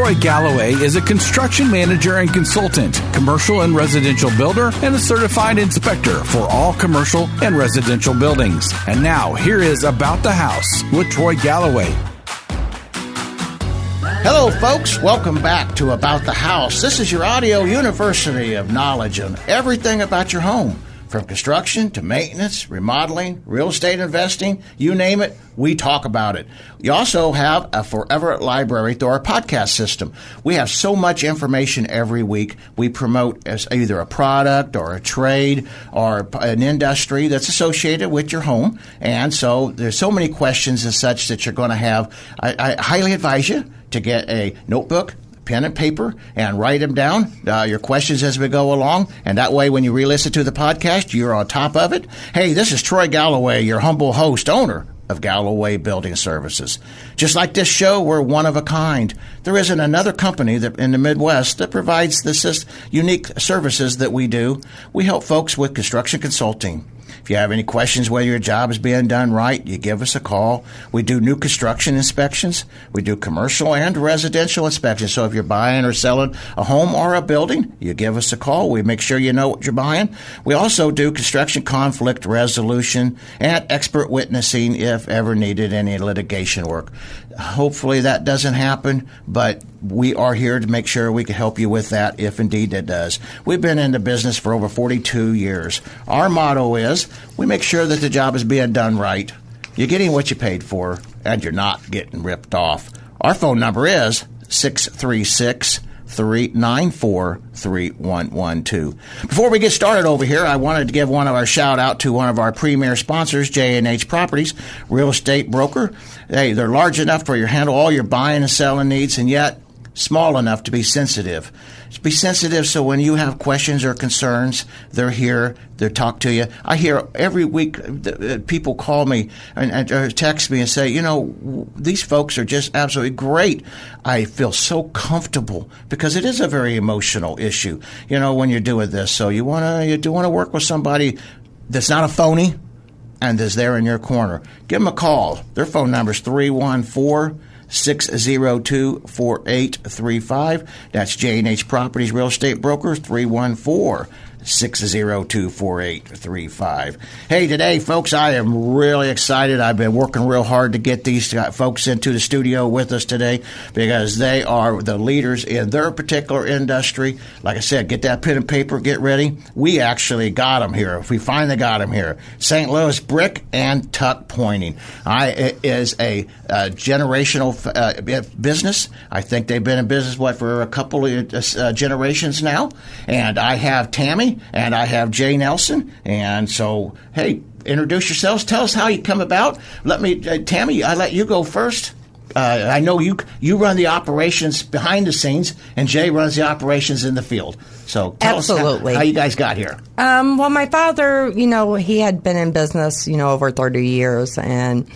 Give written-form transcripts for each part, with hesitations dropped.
Troy Galloway is a construction manager and consultant, commercial and residential builder, and a certified inspector for all commercial and residential buildings. And now, here is About the House with Troy Galloway. Hello, folks. Welcome back to About the House. This is your audio university of knowledge on everything about your home. From construction to maintenance, remodeling, real estate investing, you name it, we talk about it. You also have a forever library through our podcast system. We have so much information every week. We promote as either a product or a trade or an industry that's associated with your home. And so there's so many questions and such that you're going to have. I highly advise you to get a notebook, pen and paper, and write them down, your questions as we go along, and that way when you re-listen to the podcast, you're on top of it. Hey, this is Troy Galloway, your humble host, owner of Galloway Building Services. Just like this show, we're one of a kind. There isn't another company that in the Midwest that provides this unique services that we do. We help folks with construction consulting. If you have any questions whether your job is being done right, you give us a call. We do new construction inspections. We do commercial and residential inspections. So if you're buying or selling a home or a building, you give us a call. We make sure you know what you're buying. We also do construction conflict resolution and expert witnessing if ever needed, any litigation work. Hopefully that doesn't happen, but we are here to make sure we can help you with that if indeed it does. We've been in the business for over 42 years. Our motto is we make sure that the job is being done right, you're getting what you paid for, and you're not getting ripped off. Our phone number is 636-394-3112. Before we get started over here, I wanted to give one of our shout out to one of our premier sponsors, J&H Properties, real estate broker. Hey, they're large enough for you to handle all your buying and selling needs, and yet small enough to be sensitive. Be sensitive so when you have questions or concerns, they're here, they'll talk to you. I hear every week people call me and text me and say, you know, these folks are just absolutely great. I feel so comfortable because it is a very emotional issue, you know, when you're doing this. So you do want to work with somebody that's not a phony and is there in your corner. Give them a call. Their phone number is 314-602-4835. That's J&H Properties Real Estate Brokers, 314-602-4835. Hey, today, folks, I am really excited. I've been working real hard to get these folks into the studio with us today because they are the leaders in their particular industry. Like I said, get that pen and paper, get ready. We actually got them here. We finally got them here. St. Louis Brick and Tuckpointing. It is a generational business. I think they've been in business, for a couple of generations now. And I have Tammy and I have Jay Nelson. And so, hey, introduce yourselves. Tell us how you come about. Tammy, I let you go first. I know you run the operations behind the scenes, and Jay runs the operations in the field. So tell us how you guys got here. Well, my father, he had been in business, over 30 years, and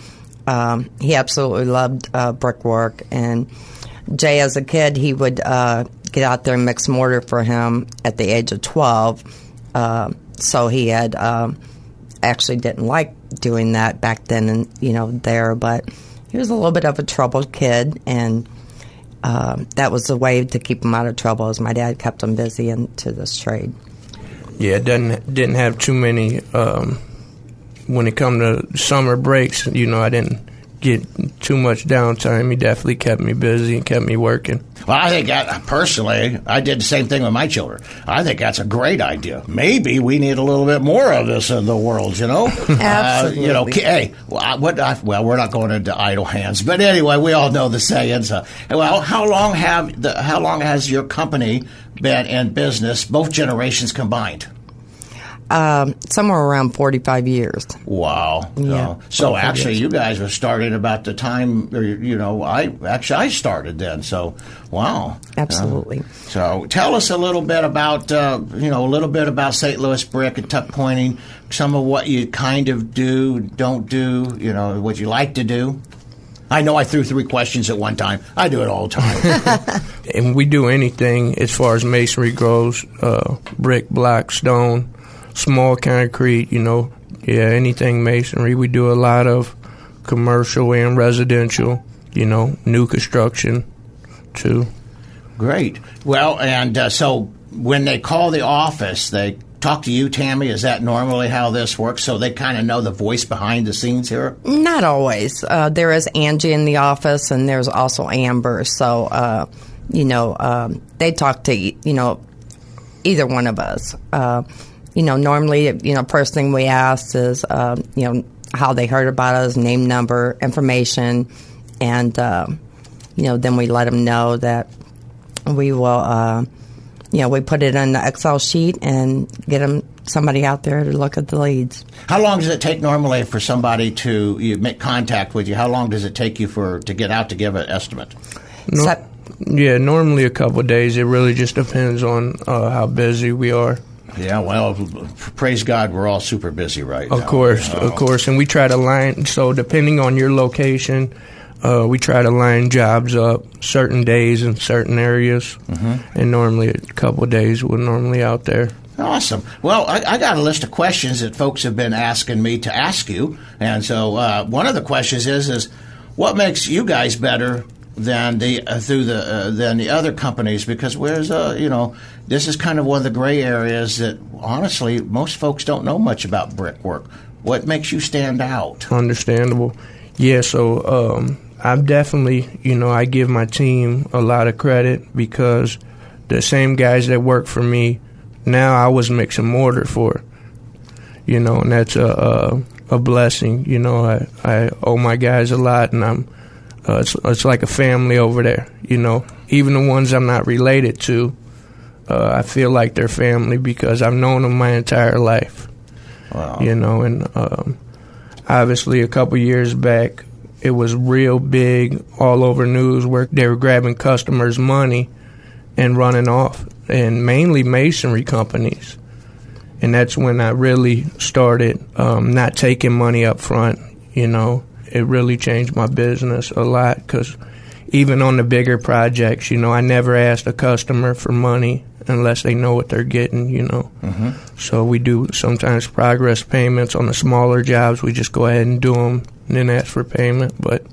he absolutely loved brickwork. And Jay, as a kid, he would get out there and mix mortar for him at the age of 12. So he had actually didn't like doing that back then, and there, but he was a little bit of a troubled kid, and that was the way to keep him out of trouble, as my dad kept him busy into this trade. Yeah, didn't have too many. When it come to summer breaks, I didn't get too much downtime. He definitely kept me busy and kept me working. Well, I think personally, I did the same thing with my children. I think that's a great idea. Maybe we need a little bit more of this in the world, Absolutely. Hey, we're not going into idle hands, but anyway, we all know the sayings. How long has your company been in business, both generations combined? Somewhere around 45 years. Wow. Yeah. So actually, you guys were started about the time, I started then. So, wow. Absolutely. So tell us a little bit about, St. Louis Brick and Tuckpointing, some of what you kind of do, don't do, what you like to do. I know I threw 3 questions at one time. I do it all the time. And we do anything as far as masonry goes, brick, block, stone, small concrete, anything masonry. We do a lot of commercial and residential, new construction too. Great. Well, and so when they call the office, they talk to you, Tammy. Is that normally how this works? So they kind of know the voice behind the scenes here? Not always. There is Angie in the office, and there's also Amber. So, they talk to, either one of us. Normally, first thing we ask is, how they heard about us, name, number, information, and, then we let them know that we will, we put it in the Excel sheet and get somebody out there to look at the leads. How long does it take normally for somebody to make contact with you? How long does it take you to get out to give an estimate? Normally a couple of days. It really just depends on how busy we are. Yeah, well, praise God, we're all super busy right now. Of course. And we try to line, so depending on your location, we try to line jobs up certain days in certain areas. Mm-hmm. And normally a couple of days we're normally out there. Awesome. Well, I got a list of questions that folks have been asking me to ask you. And so one of the questions is what makes you guys better than the other companies? Because this is kind of one of the gray areas that honestly most folks don't know much about brickwork. What makes you stand out? Understandable. Yeah. So I'm definitely I give my team a lot of credit because the same guys that work for me now I was mixing mortar for, and that's a blessing. I owe my guys a lot, and it's like a family over there, Even the ones I'm not related to, I feel like they're family because I've known them my entire life. Wow. And obviously a couple years back, it was real big all over news where they were grabbing customers' money and running off, and mainly masonry companies. And that's when I really started not taking money up front, It really changed my business a lot because even on the bigger projects, I never asked a customer for money unless they know what they're getting, Mm-hmm. So we do sometimes progress payments on the smaller jobs. We just go ahead and do them and then ask for payment, but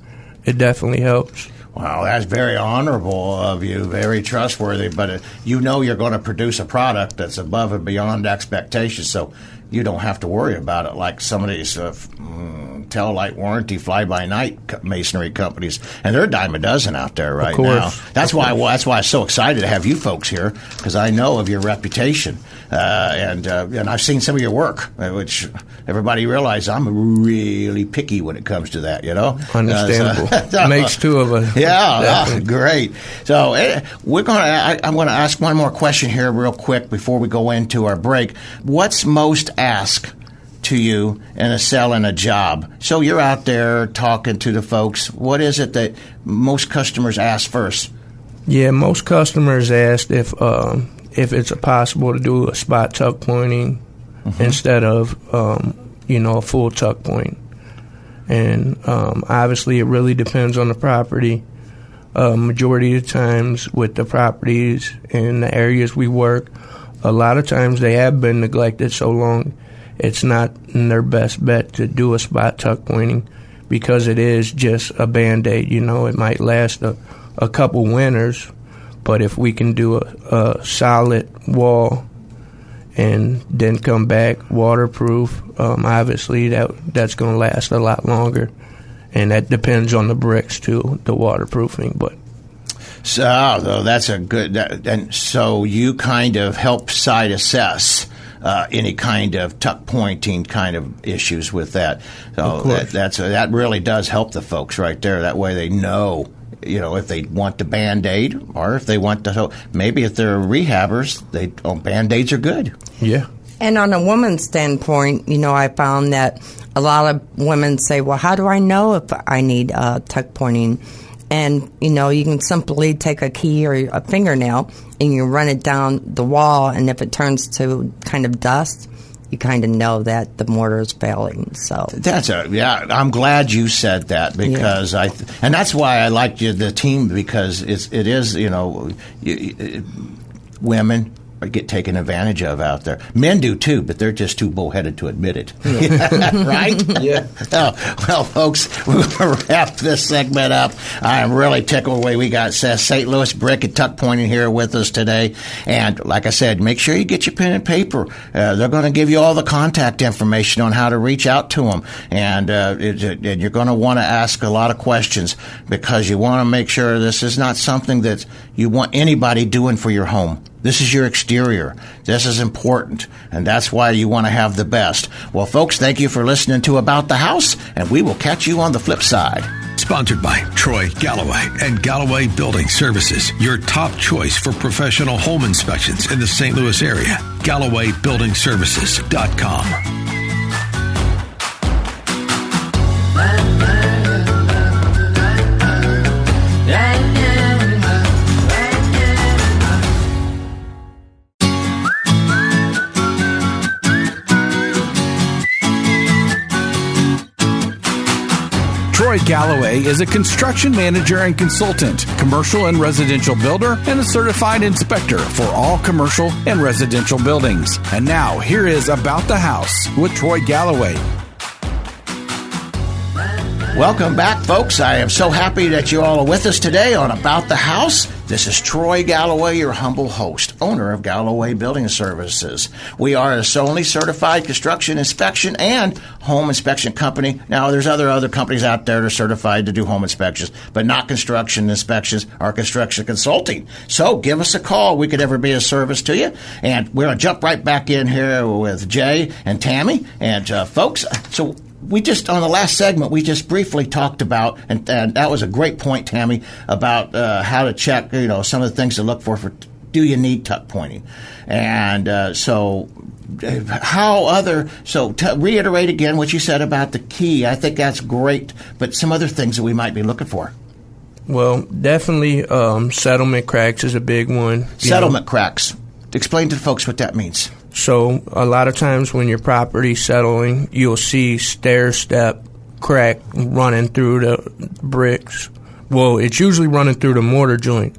it definitely helps. Wow, that's very honorable of you, very trustworthy, but you're going to produce a product that's above and beyond expectations, so you don't have to worry about it like some of these tell-light warranty fly-by-night masonry companies, and there are a dime a dozen out there right now. That's why I'm so excited to have you folks here, because I know of your reputation, and I've seen some of your work, which everybody realizes I'm really picky when it comes to that, Understandable. Makes two of us. Yeah, great. So I'm going to ask one more question here real quick before we go into our break. What's most asked to you in a selling a job? So you're out there talking to the folks. What is it that most customers ask first? Yeah, most customers ask if it's possible to do a spot tuck pointing instead of a full tuck point. And obviously it really depends on the property. Majority of the times with the properties in the areas we work, a lot of times they have been neglected so long it's not their best bet to do a spot tuck pointing because it is just a Band-Aid. It might last a couple winters, but if we can do a solid wall and then come back waterproof, obviously that's going to last a lot longer. And that depends on the bricks too, the waterproofing. But so that's a good. And so you kind of help site assess any kind of tuck pointing kind of issues with that. So that really does help the folks right there. That way they know. If they want the Band-Aid or if they want the maybe if they're rehabbers, Band-Aids are good. Yeah. And on a woman's standpoint, I found that a lot of women say, well, how do I know if I need tuck pointing? And, you can simply take a key or a fingernail and you run it down the wall, and if it turns to kind of dust, you kind of know that the mortar is failing. So I'm glad you said that because and that's why I liked the team, because it is women get taken advantage of out there. Men do too, but they're just too bullheaded to admit it. Right? Yeah. Well, folks, we're going to wrap this segment up. I am really tickled the way we got St. Louis Brick and Tuckpointing here with us today. And like I said, make sure you get your pen and paper. They're going to give you all the contact information on how to reach out to them. And you're going to want to ask a lot of questions because you want to make sure this is not something that you want anybody doing for your home. This is your exterior. This is important, and that's why you want to have the best. Well, folks, thank you for listening to About the House, and we will catch you on the flip side. Sponsored by Troy Galloway and Galloway Building Services, your top choice for professional home inspections in the St. Louis area. GallowayBuildingServices.com. Troy Galloway is a construction manager and consultant, commercial and residential builder, and a certified inspector for all commercial and residential buildings. And now, here is About the House with Troy Galloway. Welcome back, folks. I am so happy that you all are with us today on About the House. This is Troy Galloway, your humble host, owner of Galloway Building Services. We are the only certified construction inspection and home inspection company. Now, there's other companies out there that are certified to do home inspections, but not construction inspections or construction consulting. So give us a call. We could ever be of service to you. And we're going to jump right back in here with Jay and Tammy. And folks, so we just, on the last segment, we just briefly talked about, and that was a great point, Tammy, about how to check, some of the things to look for do you need tuck pointing? And reiterate again what you said about the key. I think that's great, but some other things that we might be looking for. Well, definitely settlement cracks is a big one. Settlement cracks. Explain to the folks what that means. So a lot of times when your property's settling, you'll see stair-step crack running through the bricks. Well, it's usually running through the mortar joint,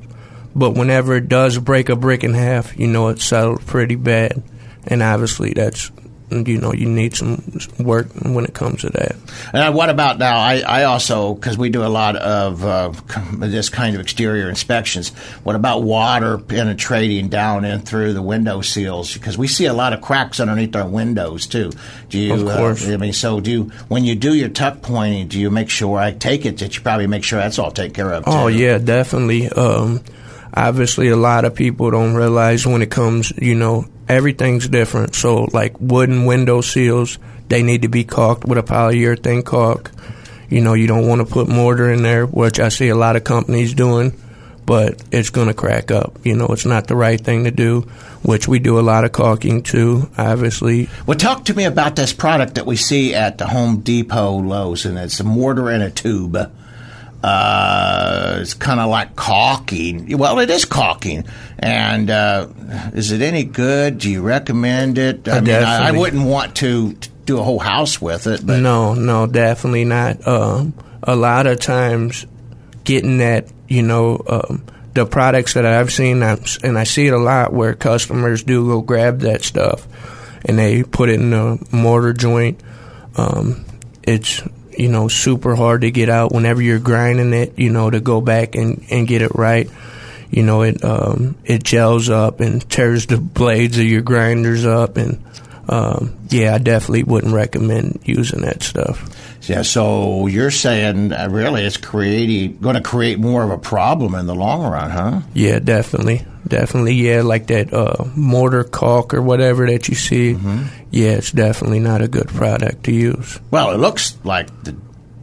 but whenever it does break a brick in half, it's settled pretty bad. And obviously that's, you need some work when it comes to that. And what about now? I also, because we do a lot of this kind of exterior inspections, what about water penetrating down in through the window seals? Because we see a lot of cracks underneath our windows, too. Do you, of course. When you do your tuck pointing, do you make sure, I take it that you probably make sure that's all taken care of, too? Oh, yeah, definitely. Obviously, a lot of people don't realize when it comes, everything's different. So, like wooden window seals, they need to be caulked with a polyurethane caulk. You don't want to put mortar in there, which I see a lot of companies doing, but it's going to crack up. It's not the right thing to do, which we do a lot of caulking too, obviously. Well, talk to me about this product that we see at the Home Depot, Lowe's, and it's a mortar in a tube. It's kind of like caulking. Well, it is caulking. And is it any good? Do you recommend it? I wouldn't want to do a whole house with it. But No, definitely not. A lot of times getting that, the products that I've seen, and I see it a lot where customers do go grab that stuff and they put it in a mortar joint. It's super hard to get out whenever you're grinding it, to go back and get it right. It gels up and tears the blades of your grinders up. And, I definitely wouldn't recommend using that stuff. Yeah, so you're saying really it's going to create more of a problem in the long run, huh? Yeah, definitely. Yeah, like that mortar caulk or whatever that you see. Mm-hmm. Yeah, it's definitely not a good product to use. Well, it looks like the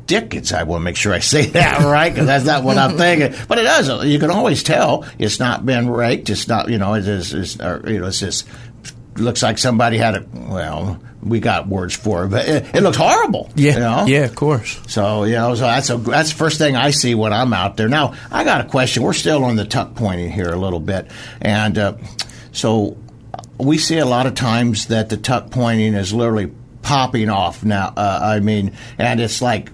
Dickens. I want to make sure I say that right, because that's not what I'm thinking. But it does. You can always tell it's not been raked. It's not, it's just looks like somebody had we got words for it, but it looks horrible. Yeah, yeah, of course. So that's the first thing I see when I'm out there. Now I got a question. We're still on the tuck pointing here a little bit, and so we see a lot of times that the tuck pointing is literally popping off now. And it's like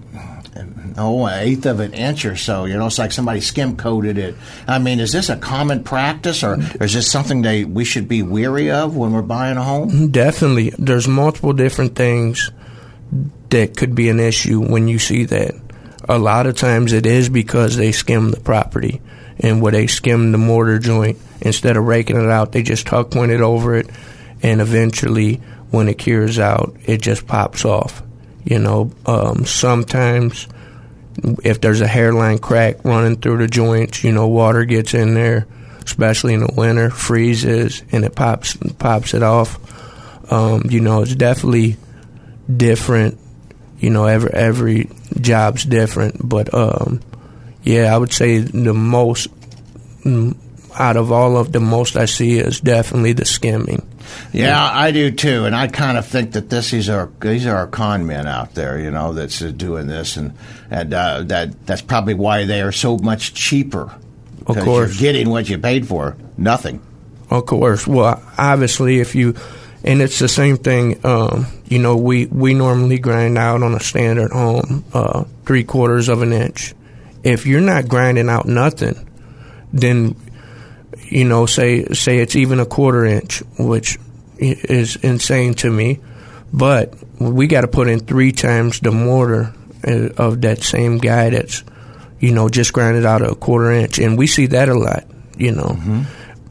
1/8 of an inch or so. It's like somebody skim coated it. I mean, is this a common practice, or is this something we should be weary of when we're buying a home? Definitely. There's multiple different things that could be an issue when you see that. A lot of times it is because they skim the property, and where they skim the mortar joint, instead of raking it out, they just tuck point it over it, and eventually when it cures out, it just pops off. Sometimes if there's a hairline crack running through the joints, water gets in there, especially in the winter, freezes, and it pops it off. It's definitely different. Every job's different, but I would say the most out of all of the most I see is definitely the skimming. Yeah, I do too, and I kind of think that these are our con men out there, that's doing this, and that's probably why they are so much cheaper. Of course, you're getting what you paid for, nothing. Of course, well, obviously, and it's the same thing. We normally grind out on a standard home 3/4 of an inch. If you're not grinding out nothing, then say it's even a 1/4 inch, which is insane to me. But we got to put in 3 times the mortar of that same guy that's, just grinded out a 1/4 inch. And we see that a lot, Mm-hmm.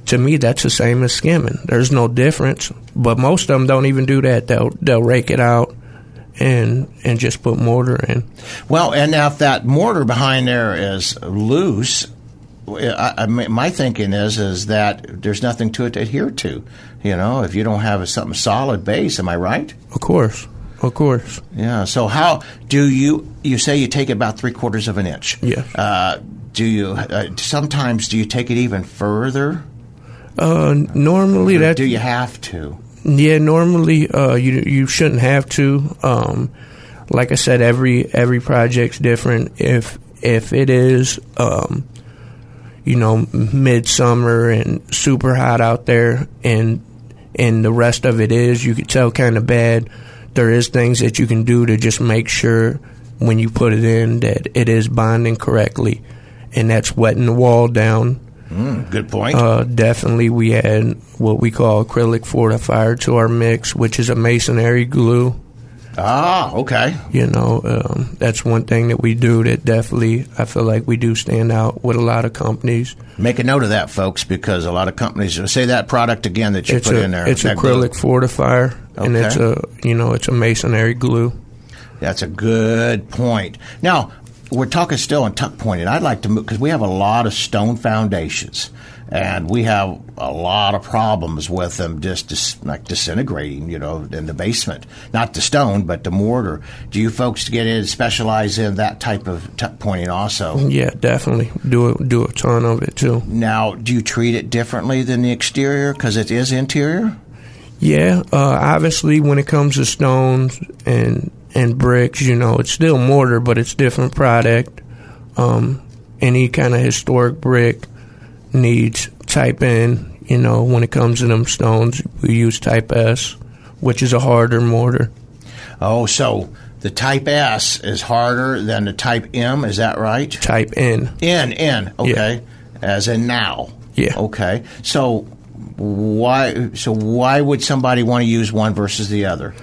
To me, that's the same as skimming. There's no difference. But most of them don't even do that. They'll rake it out and just put mortar in. Well, and now if that mortar behind there is loose, my thinking is that there's nothing to it to adhere to. If you don't have something solid base, am I right? Of course. Yeah. So how do you say you take about 3/4 of an inch? Yeah. Do you sometimes do you take it even further? Normally that. Do you have to? Yeah, normally you shouldn't have to. Like I said, every project's different. If it is midsummer and super hot out there, and the rest of it is, you could tell kind of bad. There is things that you can do to just make sure when you put it in that it is bonding correctly, and that's wetting the wall down. Good point. Definitely, we add what we call acrylic fortifier to our mix, which is a masonry glue. Ah, okay. That's one thing that we do that definitely I feel like we do stand out with a lot of companies. Make a note of that, folks, because a lot of companies say that product again that you put in there. It's acrylic fortifier, and it's a masonry glue. That's a good point. Now, we're talking still on tuck pointing. I'd like to move because we have a lot of stone foundations, and we have a lot of problems with them just like disintegrating, in the basement. Not the stone, but the mortar. Do you folks specialize in that type of tuck pointing also? Yeah, definitely. Do a ton of it too. Now, do you treat it differently than the exterior because it is interior? Yeah, obviously when it comes to stones and bricks, it's still mortar, but it's different product. Any kind of historic brick needs type N. When it comes to them stones, we use type S, which is a harder mortar. Oh, so the type S is harder than the type M, is that right? Type N. N, okay. Yeah. As in now. Yeah. Okay. So why would somebody want to use one versus the other?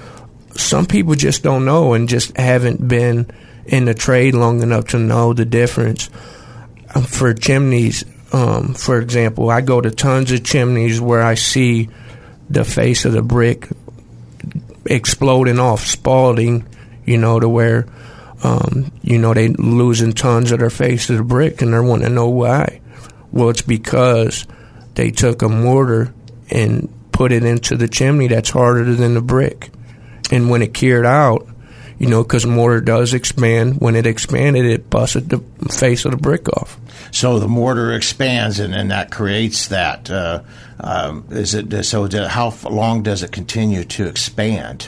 Some people just don't know and just haven't been in the trade long enough to know the difference. For chimneys, for example, I go to tons of chimneys where I see the face of the brick exploding off, spalling, to where, they losing tons of their face of the brick, and they're wanting to know why. Well, it's because they took a mortar and put it into the chimney that's harder than the brick. And when it cured out, because mortar does expand, when it expanded, it busted the face of the brick off. So the mortar expands, and then that creates that. How long does it continue to expand?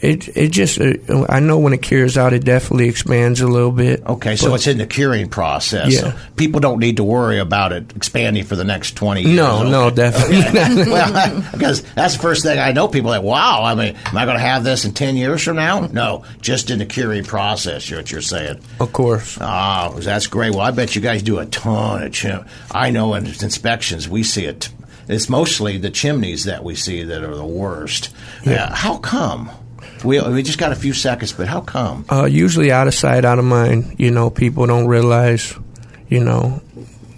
It just, I know when it cures out, it definitely expands a little bit. Okay, so it's in the curing process. Yeah. So people don't need to worry about it expanding for the next 20 years. No, definitely not. Well, because that's the first thing I know. People are like, wow, I mean, am I going to have this in 10 years from now? No, just in the curing process, what you're saying. Of course. Ah, that's great. Well, I bet you guys do a ton of I know in inspections we see it. It's mostly the chimneys that we see that are the worst. Yeah. How come? We just got a few seconds, but how come? Usually out of sight, out of mind. People don't realize,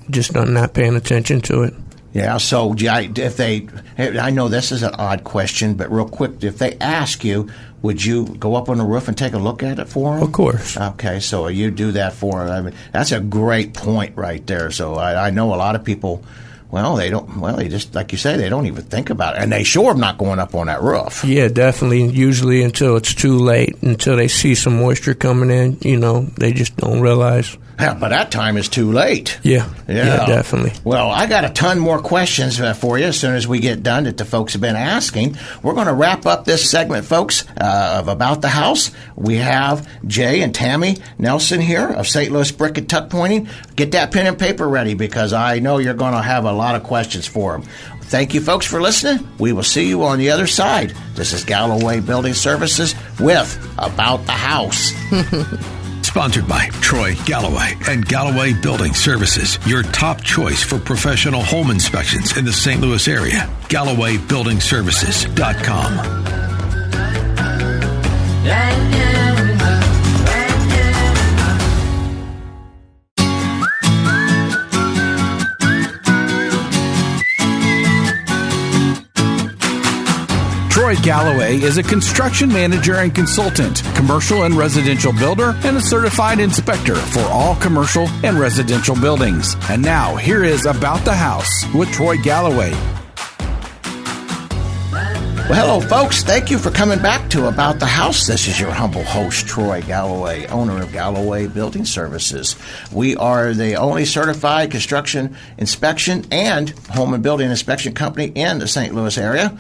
just not paying attention to it. Yeah, so if I know this is an odd question, but real quick, if they ask you, would you go up on the roof and take a look at it for them? Of course. Okay, so you do that for them. I mean, that's a great point right there. So I know a lot of people. Well, they just, like you say, they don't even think about it. And they sure are not going up on that roof. Yeah, definitely. Usually until it's too late, until they see some moisture coming in, they just don't realize. Yeah, but that time is too late. Yeah, definitely. Well, I got a ton more questions for you as soon as we get done that the folks have been asking. We're going to wrap up this segment, folks, of About the House. We have Jay and Tammy Nelson here of St. Louis Brick and Tuckpointing. Get that pen and paper ready because I know you're going to have a lot of questions for them. Thank you, folks, for listening. We will see you on the other side. This is Galloway Building Services with About the House. Sponsored by Troy Galloway and Galloway Building Services, your top choice for professional home inspections in the St. Louis area. GallowayBuildingServices.com. Troy Galloway is a construction manager and consultant, commercial and residential builder, and a certified inspector for all commercial and residential buildings. And now, here is About the House with Troy Galloway. Well, hello, folks. Thank you for coming back to About the House. This is your humble host, Troy Galloway, owner of Galloway Building Services. We are the only certified construction inspection and home and building inspection company in the St. Louis area.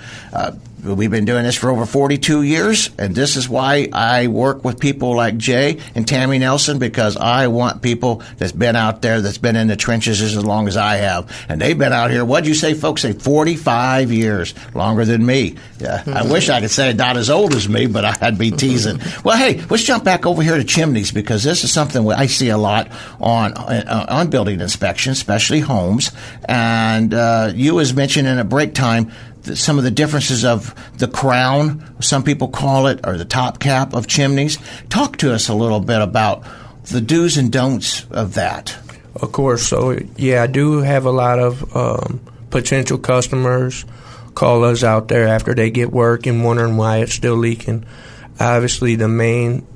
We've been doing this for over 42 years, and this is why I work with people like Jay and Tammy Nelson, because I want people that's been out there, that's been in the trenches as long as I have. And they've been out here, what'd you say, folks? Say 45 years, longer than me. Yeah, I wish I could say not as old as me, but I'd be teasing. Well, hey, let's jump back over here to chimneys, because this is something I see a lot on building inspection, especially homes. And you was mentioning at break time some of the differences of the crown, some people call it, or the top cap of chimneys. Talk to us a little bit about the do's and don'ts of that. Of course. So, yeah, I do have a lot of potential customers call us out there after they get work and wondering why it's still leaking. Obviously, the main,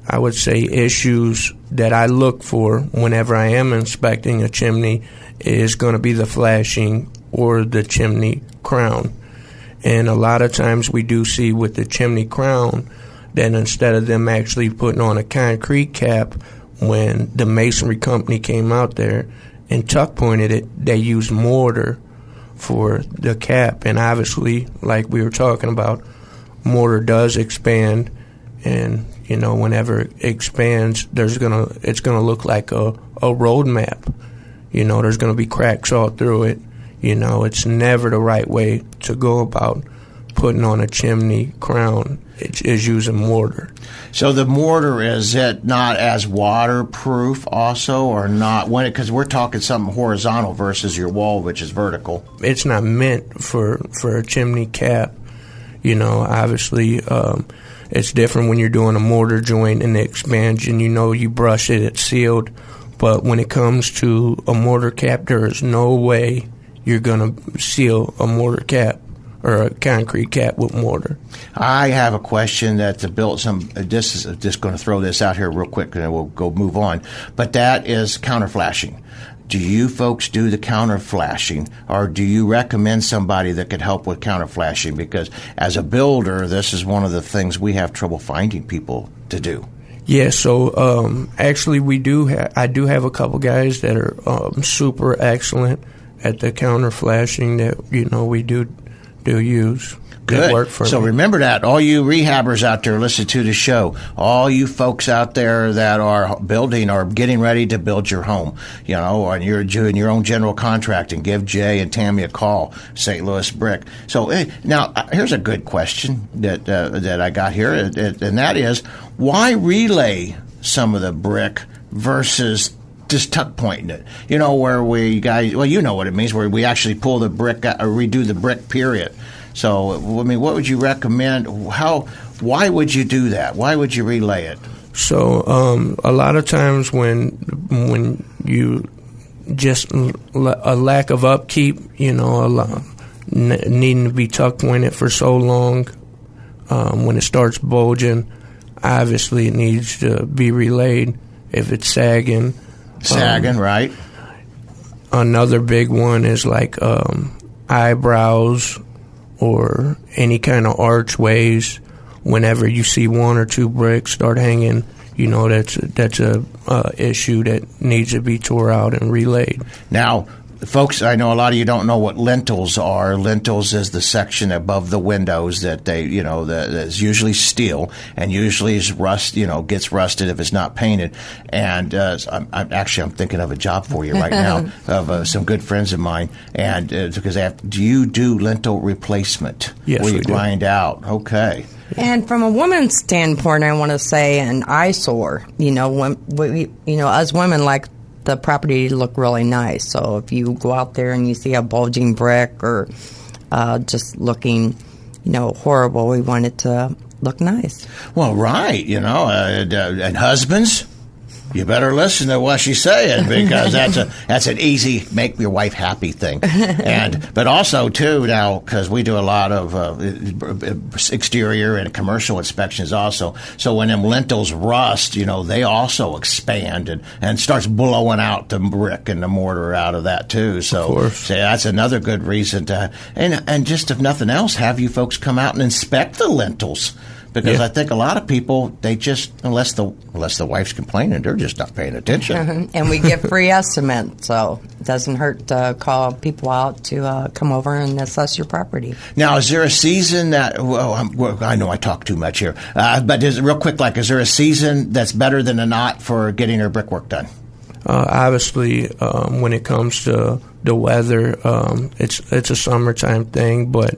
I would say, issues that I look for whenever I am inspecting a chimney is going to be the flashing or the chimney crown. And a lot of times we do see with the chimney crown that instead of them actually putting on a concrete cap, when the masonry company came out there and tuck pointed it, they used mortar for the cap. And obviously, like we were talking about, mortar does expand, and whenever it expands, it's gonna look like a road map. There's gonna be cracks all through it. It's never the right way to go about putting on a chimney crown. It is using mortar. So the mortar, is it not as waterproof also, or not? Because we're talking something horizontal versus your wall, which is vertical. It's not meant for a chimney cap. Obviously, it's different when you're doing a mortar joint and it expands, and you brush it, it's sealed. But when it comes to a mortar cap, there is no way you're going to seal a mortar cap or a concrete cap with mortar. I have a question that this is just going to throw this out here real quick, and then we'll go move on. But that is counter flashing. Do you folks do the counter flashing, or do you recommend somebody that could help with counter flashing? Because as a builder, this is one of the things we have trouble finding people to do. Yeah, so actually I do have a couple guys that are super excellent at the counter flashing that we do use. Good. It worked for so me. remember that, all you rehabbers out there listening to the show, all you folks out there that are building or getting ready to build your home, and you're doing your own general contracting, give Jay and Tammy a call, St. Louis Brick. So now here's a good question that I got here, and that is, why relay some of the brick versus just tuck pointing it? Where we guys, well, you know what it means, where we actually pull the brick out, or redo the brick, period. So, I mean, what would you recommend? Why would you do that? Why would you relay it? So, a lot of times when you just a lack of upkeep, needing to be tuck pointed for so long, when it starts bulging, obviously it needs to be relayed. If it's sagging, right. Another big one is like eyebrows or any kind of archways. Whenever you see one or two bricks start hanging, that's a issue that needs to be tore out and relayed. Now, folks, I know a lot of you don't know what lintels are. Lintels is the section above the windows that that's usually steel and usually is gets rusted if it's not painted. And I'm thinking of a job for you right now of some good friends of mine. And because do you do lintel replacement? Yes, where you we do. grind out? Okay. And from a woman's standpoint, I want to say an eyesore. When as women like the property to look really nice. So if you go out there and you see a bulging brick or just looking, horrible, we want it to look nice. Well, right, and husbands, you better listen to what she's saying, because that's an easy make your wife happy thing. But also too now, because we do a lot of exterior and commercial inspections also. So when them lintels rust, they also expand and starts blowing out the brick and the mortar out of that too. So that's another good reason to and just if nothing else, have you folks come out and inspect the lintels. Because I think a lot of people, they just, unless the wife's complaining, they're just not paying attention. And we give free estimates, so it doesn't hurt to call people out to come over and assess your property. Now, is there a season that, I know I talk too much here, but real quick, is there a season that's better than a not for getting your brickwork done? Obviously, when it comes to the weather, it's a summertime thing, but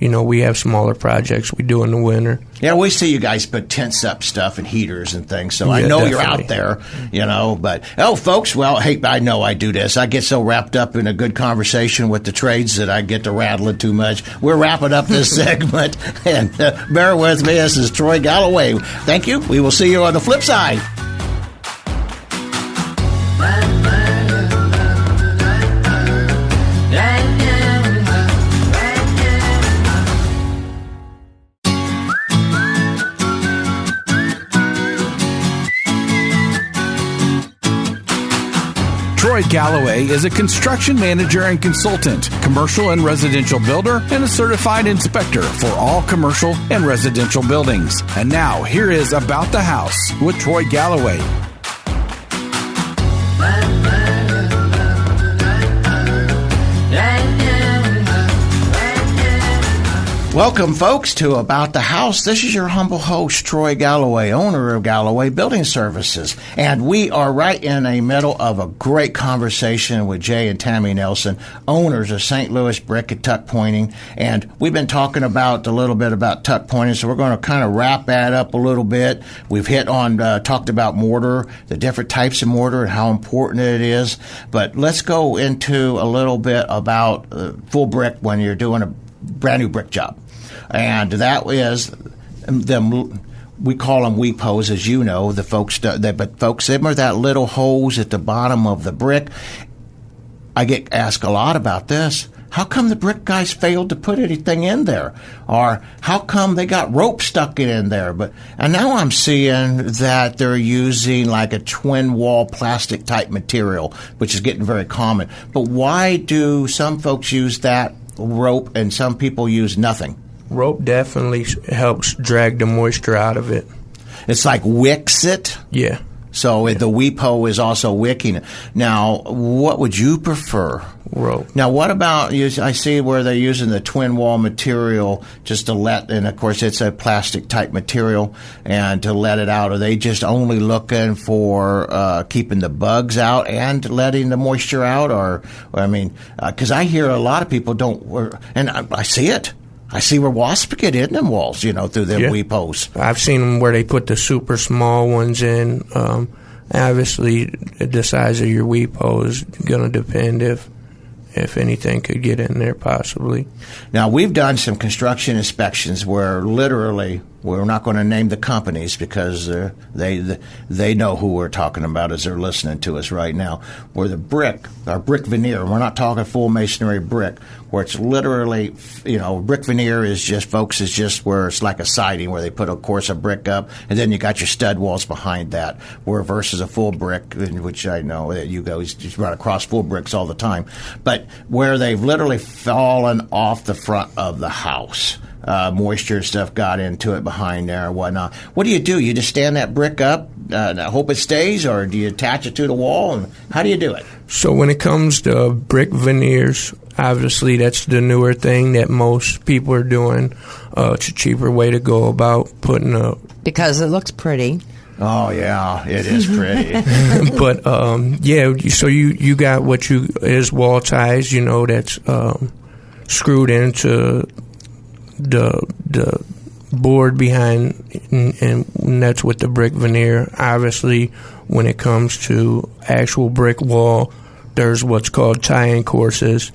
we have smaller projects we do in the winter. Yeah, we see you guys put tents up stuff and heaters and things, so I know you're out there, But, folks, well, hey, I know I do this. I get so wrapped up in a good conversation with the trades that I get to rattling too much. We're wrapping up this segment, and bear with me. This is Troy Galloway. Thank you. We will see you on the flip side. Troy Galloway is a construction manager and consultant, commercial and residential builder, and a certified inspector for all commercial and residential buildings. And now, here is About the House with Troy Galloway. Welcome, folks, to About the House. This is your humble host, Troy Galloway, owner of Galloway Building Services. And we are right in the middle of a great conversation with Jay and Tammy Nelson, owners of St. Louis Brick and Tuckpointing. And we've been talking a little bit about tuck pointing, so we're going to kind of wrap that up a little bit. We've talked about mortar, the different types of mortar and how important it is. But let's go into a little bit about full brick when you're doing a brand new brick job. And that is them. We call them weep holes, as you know. The folks, but folks, them are that little holes at the bottom of the brick. I get asked a lot about this. How come the brick guys failed to put anything in there? Or how come they got rope stuck in there? And now I'm seeing that they're using like a twin wall plastic type material, which is getting very common. But why do some folks use that rope and some people use nothing? Rope definitely helps drag the moisture out of it. It's like wicks it? Yeah. So the WEPO is also wicking it. Now, what would you prefer? Rope. Now, what about, I see where they're using the twin wall material just to and of course it's a plastic type material, and to let it out. Are they just only looking for keeping the bugs out and letting the moisture out? Or I mean, because I hear a lot of people don't, and I see it. I see where wasps get in them walls, through them WEPOs. I've seen them where they put the super small ones in. Obviously, the size of your WEPO is going to depend if anything could get in there, possibly. Now, we've done some construction inspections where literally, we're not going to name the companies because they know who we're talking about as they're listening to us right now, where our brick veneer, we're not talking full masonry brick, where it's literally, brick veneer is just where it's like a siding where they put a course of brick up, and then you got your stud walls behind that, where versus a full brick, which I know that you just run across full bricks all the time, but where they've literally fallen off the front of the house. Moisture stuff got into it behind there and whatnot. What do? You just stand that brick up and hope it stays, or do you attach it to the wall? And how do you do it? So when it comes to brick veneers, obviously that's the newer thing that most people are doing. It's a cheaper way to go about putting a... Because it looks pretty. Oh, yeah, it is pretty. But, so you got what is wall ties, that's screwed into the board behind, and that's with the brick veneer. Obviously, when it comes to actual brick wall, there's what's called tie-in courses,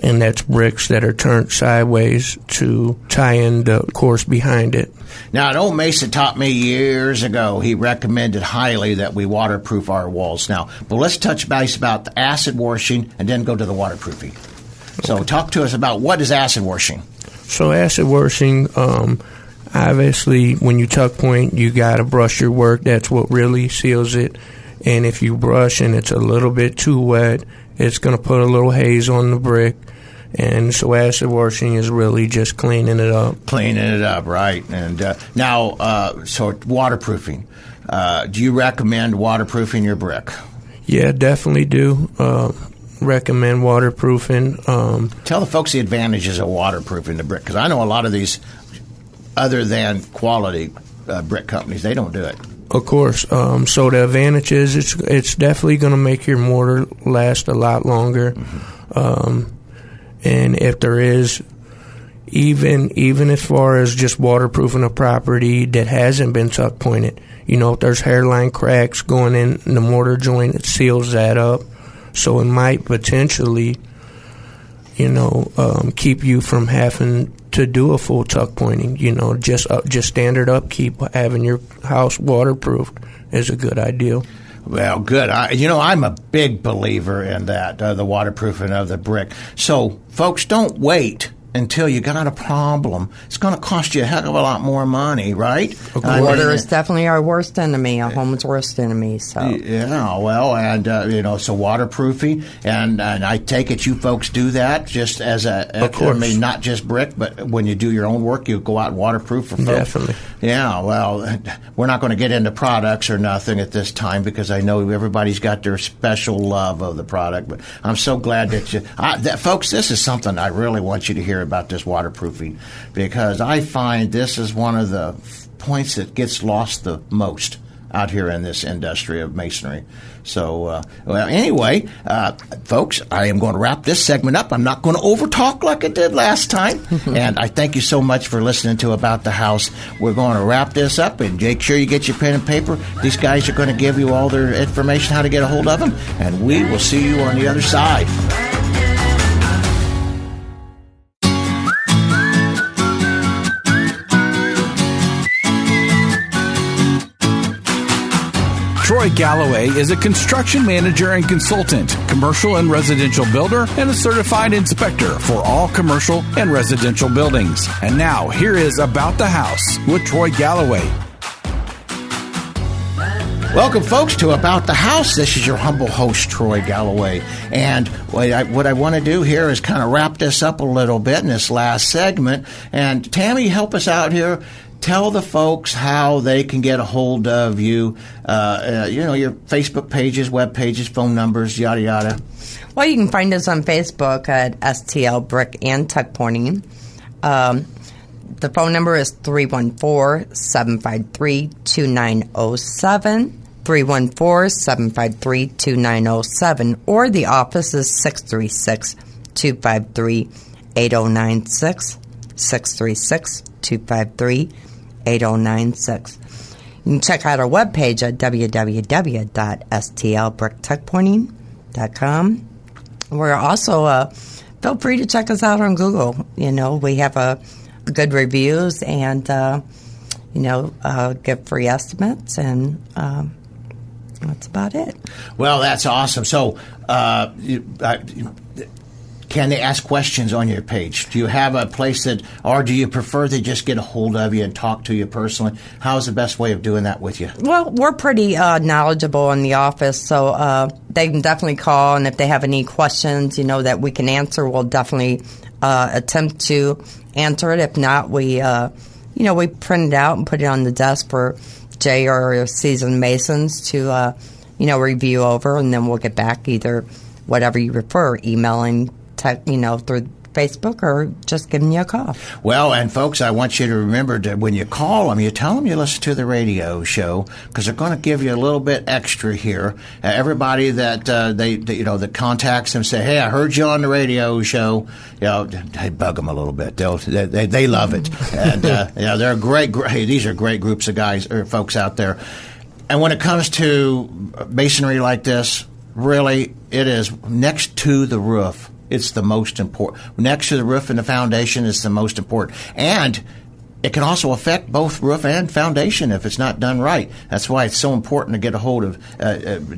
and that's bricks that are turned sideways to tie in the course behind it. Now, an old mason taught me years ago. He recommended highly that we waterproof our walls. Now, but let's touch base about the acid washing and then go to the waterproofing. So talk to us about what is acid washing. So acid washing, obviously, when you tuck point, you got to brush your work. That's what really seals it. And if you brush and it's a little bit too wet, it's going to put a little haze on the brick. And so acid washing is really just cleaning it up. Cleaning it up, right. And now, so waterproofing. Do you recommend waterproofing your brick? Yeah, definitely do. Recommend waterproofing. Tell the folks the advantages of waterproofing the brick, because I know a lot of these other than quality brick companies, they don't do it. Of course. So the advantage is it's definitely going to make your mortar last a lot longer. Mm-hmm. And if there is, even as far as just waterproofing a property that hasn't been tuck pointed, if there's hairline cracks going in the mortar joint, it seals that up. So it might potentially, keep you from having to do a full tuck pointing. Just standard upkeep, having your house waterproofed is a good idea. Well, good. I'm a big believer in that, the waterproofing of the brick. So, folks, don't wait until you got a problem. It's going to cost you a heck of a lot more money, right? Water is definitely our worst enemy, a home's worst enemy. So yeah, well, and so waterproofing, and I take it you folks do that just as of course. I mean, not just brick, but when you do your own work, you go out and waterproof for folks. Definitely. Yeah, well, we're not going to get into products or nothing at this time because I know everybody's got their special love of the product. But I'm so glad that folks, this is something I really want you to hear about, this waterproofing, because I find this is one of the points that gets lost the most out here in this industry of masonry. So, anyway, folks, I am going to wrap this segment up. I'm not going to overtalk like I did last time. And I thank you so much for listening to About the House. We're going to wrap this up, and make sure you get your pen and paper. These guys are going to give you all their information, how to get a hold of them, and we will see you on the other side. Troy Galloway is a construction manager and consultant, commercial and residential builder, and a certified inspector for all commercial and residential buildings. And now, here is About the House with Troy Galloway. Welcome, folks, to About the House. This is your humble host, Troy Galloway. And what I want to do here is kind of wrap this up a little bit in this last segment. And Tammy, help us out here. tell the folks how they can get a hold of you, your Facebook pages, web pages, phone numbers, yada, yada. Well, you can find us on Facebook at STL Brick and Tuckpointing. The phone number is 314-753-2907, 314-753-2907, or the office is 636-253-8096, 636-253-8096. You can check out our webpage at www.stlbricktuckpointing.com. We're also, feel free to check us out on Google. We have good reviews and, give free estimates, and that's about it. Well, that's awesome. So, can they ask questions on your page? Do you have a place or do you prefer they just get a hold of you and talk to you personally? How's the best way of doing that with you? Well, we're pretty knowledgeable in the office, so they can definitely call, and if they have any questions, that we can answer, we'll definitely attempt to answer it. If not, we print it out and put it on the desk for Jay or seasoned masons to, review over, and then we'll get back either whatever you prefer, emailing, through Facebook, or just giving you a call. Well, and folks, I want you to remember that when you call them, you tell them you listen to the radio show, because they're going to give you a little bit extra here. Everybody that that contacts them say, "Hey, I heard you on the radio show." They bug them a little bit. They love it, and they're great. These are great groups of guys or folks out there. And when it comes to masonry like this, really, it is next to the roof. It's the most important. Next to the roof and the foundation is the most important. And it can also affect both roof and foundation if it's not done right. That's why it's so important to get a hold of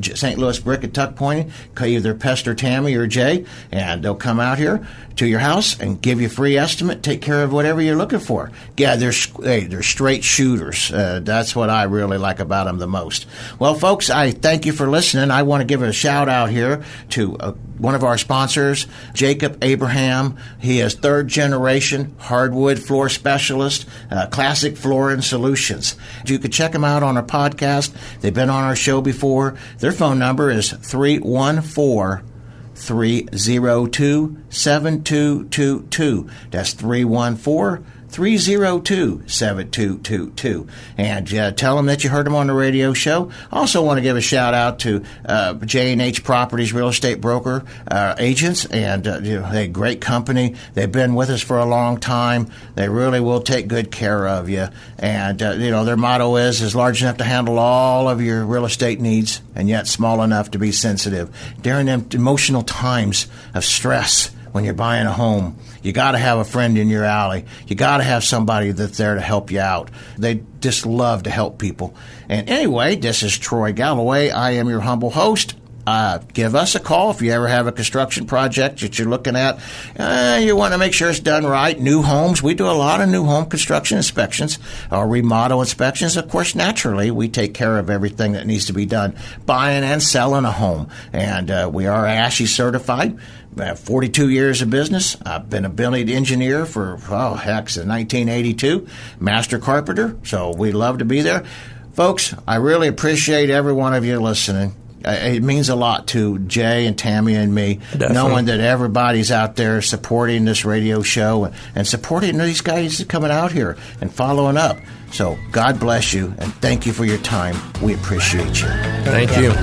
St. Louis Brick and Tuckpointing. Either pester Tammy or Jay, and they'll come out here to your house and give you a free estimate, take care of whatever you're looking for. Yeah, they're straight shooters. That's what I really like about them the most. Well, folks, I thank you for listening. I want to give a shout-out here to one of our sponsors, Jacob Abraham. He is third-generation hardwood floor specialist, Classic Flooring Solutions. You can check them out on our podcast. They've been on our show before. Their phone number is 314-302-7222. That's 314-302-7222. And tell them that you heard them on the radio show. Also want to give a shout out to J&H Properties Real Estate Broker agents, and they're a great company. They've been with us for a long time. They really will take good care of you. And their motto is large enough to handle all of your real estate needs, and yet small enough to be sensitive during them emotional times of stress. When you're buying a home, you got to have a friend in your alley. You got to have somebody that's there to help you out. They just love to help people. And anyway, this is Troy Galloway. I am your humble host. Give us a call if you ever have a construction project that you're looking at. You want to make sure it's done right. New homes, we do a lot of new home construction inspections or remodel inspections. Of course, naturally, we take care of everything that needs to be done buying and selling a home. And we are ASHI certified. I have 42 years of business. I've been a building engineer for, since 1982. Master carpenter, so we love to be there. Folks, I really appreciate every one of you listening. It means a lot to Jay and Tammy and me, Definitely. Knowing that everybody's out there supporting this radio show and supporting these guys coming out here and following up. So God bless you, and thank you for your time. We appreciate you. Thank you.